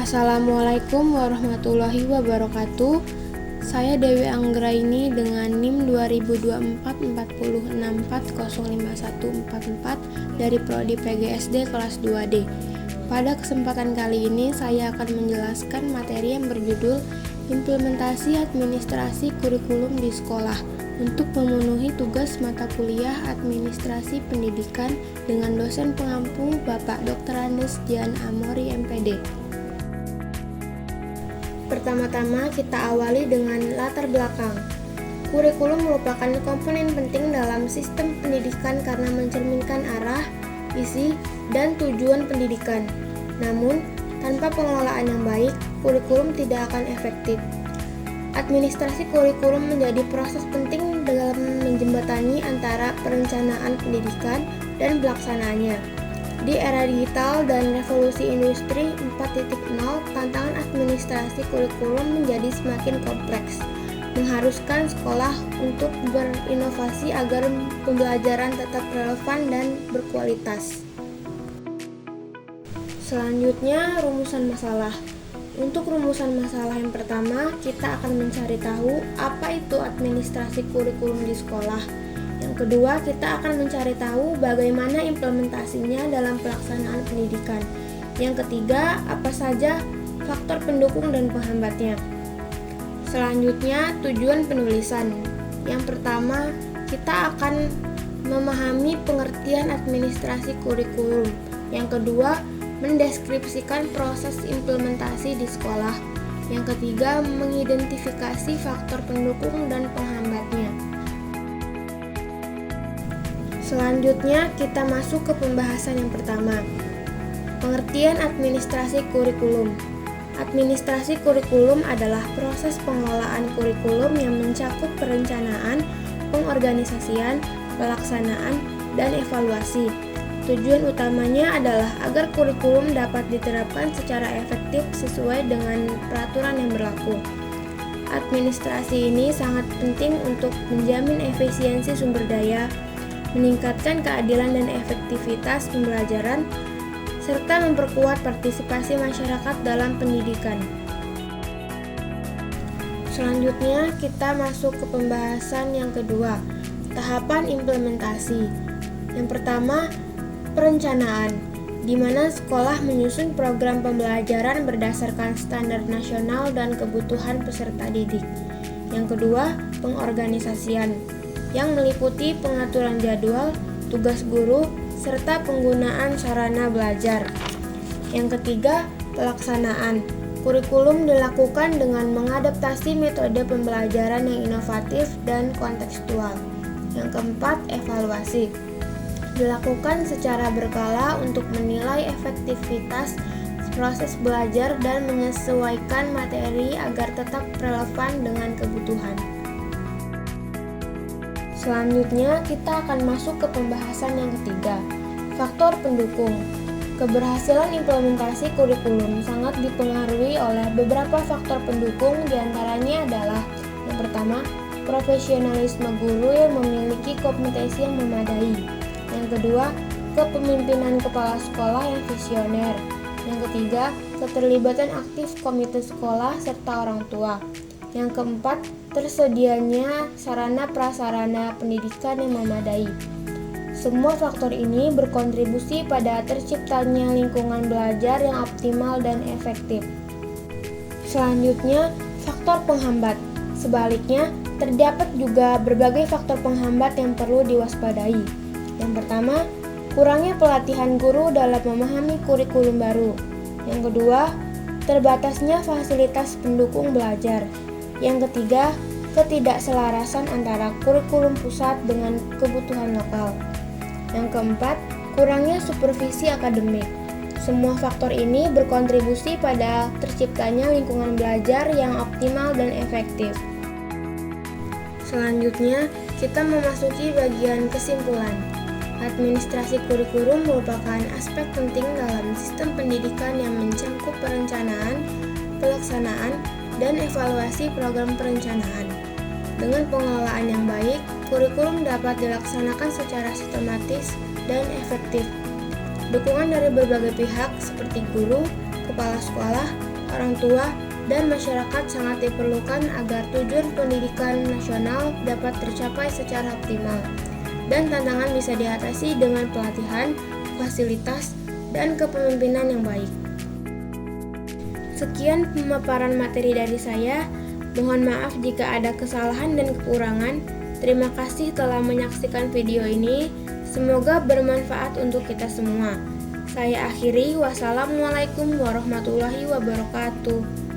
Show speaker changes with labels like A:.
A: Assalamualaikum warahmatullahi wabarakatuh. Saya Dewi Anggraini dengan NIM 2024 dari Prodi PGSD kelas 2D. Pada kesempatan kali ini saya akan menjelaskan materi yang berjudul Implementasi Administrasi Kurikulum di Sekolah untuk memenuhi tugas mata kuliah Administrasi Pendidikan dengan dosen pengampu Bapak Dr. Andes Jan Amori MPD. Pertama-tama kita awali dengan latar belakang. Kurikulum merupakan komponen penting dalam sistem pendidikan karena mencerminkan arah, isi, dan tujuan pendidikan. Namun, tanpa pengelolaan yang baik, kurikulum tidak akan efektif. Administrasi kurikulum menjadi proses penting dalam menjembatani antara perencanaan pendidikan dan pelaksanaannya. Di era digital dan revolusi industri 4.0, tantangan administrasi kurikulum menjadi semakin kompleks, mengharuskan sekolah untuk berinovasi agar pembelajaran tetap relevan dan berkualitas. Selanjutnya, rumusan masalah. Untuk rumusan masalah yang pertama, kita akan mencari tahu apa itu administrasi kurikulum di sekolah. Yang kedua, kita akan mencari tahu bagaimana implementasinya dalam pelaksanaan pendidikan. Yang ketiga, apa saja faktor pendukung dan penghambatnya. Selanjutnya, tujuan penulisan. Yang pertama, kita akan memahami pengertian administrasi kurikulum. Yang kedua, mendeskripsikan proses implementasi di sekolah. Yang ketiga, mengidentifikasi faktor pendukung dan penghambatnya. Selanjutnya, kita masuk ke pembahasan yang pertama. Pengertian administrasi kurikulum. Administrasi kurikulum adalah proses pengelolaan kurikulum yang mencakup perencanaan, pengorganisasian, pelaksanaan, dan evaluasi. Tujuan utamanya adalah agar kurikulum dapat diterapkan secara efektif sesuai dengan peraturan yang berlaku. Administrasi ini sangat penting untuk menjamin efisiensi sumber daya, meningkatkan keadilan dan efektivitas pembelajaran, serta memperkuat partisipasi masyarakat dalam pendidikan. Selanjutnya, kita masuk ke pembahasan yang kedua, tahapan implementasi. Yang pertama, perencanaan, di mana sekolah menyusun program pembelajaran berdasarkan standar nasional dan kebutuhan peserta didik. Yang kedua, pengorganisasian, yang meliputi pengaturan jadwal, tugas guru, serta penggunaan sarana belajar. Yang ketiga, pelaksanaan. Kurikulum dilakukan dengan mengadaptasi metode pembelajaran yang inovatif dan kontekstual. Yang keempat, evaluasi. Dilakukan secara berkala untuk menilai efektivitas proses belajar dan menyesuaikan materi agar tetap relevan dengan kebutuhan. Selanjutnya, kita akan masuk ke pembahasan yang ketiga, faktor pendukung. Keberhasilan implementasi kurikulum sangat dipengaruhi oleh beberapa faktor pendukung, diantaranya adalah yang pertama, profesionalisme guru yang memiliki kompetensi yang memadai. Yang kedua, kepemimpinan kepala sekolah yang visioner. Yang ketiga, keterlibatan aktif komite sekolah serta orang tua. Yang keempat, tersedianya sarana prasarana pendidikan yang memadai. Semua faktor ini berkontribusi pada terciptanya lingkungan belajar yang optimal dan efektif. Selanjutnya, faktor penghambat. Sebaliknya, terdapat juga berbagai faktor penghambat yang perlu diwaspadai. Yang pertama, kurangnya pelatihan guru dalam memahami kurikulum baru. Yang kedua, terbatasnya fasilitas pendukung belajar. Yang ketiga, ketidakselarasan antara kurikulum pusat dengan kebutuhan lokal. Yang keempat, kurangnya supervisi akademik. Semua faktor ini berkontribusi pada terciptanya lingkungan belajar yang optimal dan efektif. Selanjutnya, kita memasuki bagian kesimpulan. Administrasi kurikulum merupakan aspek penting dalam sistem pendidikan yang mencakup perencanaan, pelaksanaan, dan evaluasi program perencanaan. Dengan pengelolaan yang baik, kurikulum dapat dilaksanakan secara sistematis dan efektif. Dukungan dari berbagai pihak seperti guru, kepala sekolah, orang tua, dan masyarakat sangat diperlukan agar tujuan pendidikan nasional dapat tercapai secara optimal, dan tantangan bisa diatasi dengan pelatihan, fasilitas, dan kepemimpinan yang baik. Sekian pemaparan materi dari saya. Mohon maaf jika ada kesalahan dan kekurangan. Terima kasih telah menyaksikan video ini. Semoga bermanfaat untuk kita semua. Saya akhiri. Wassalamualaikum warahmatullahi wabarakatuh.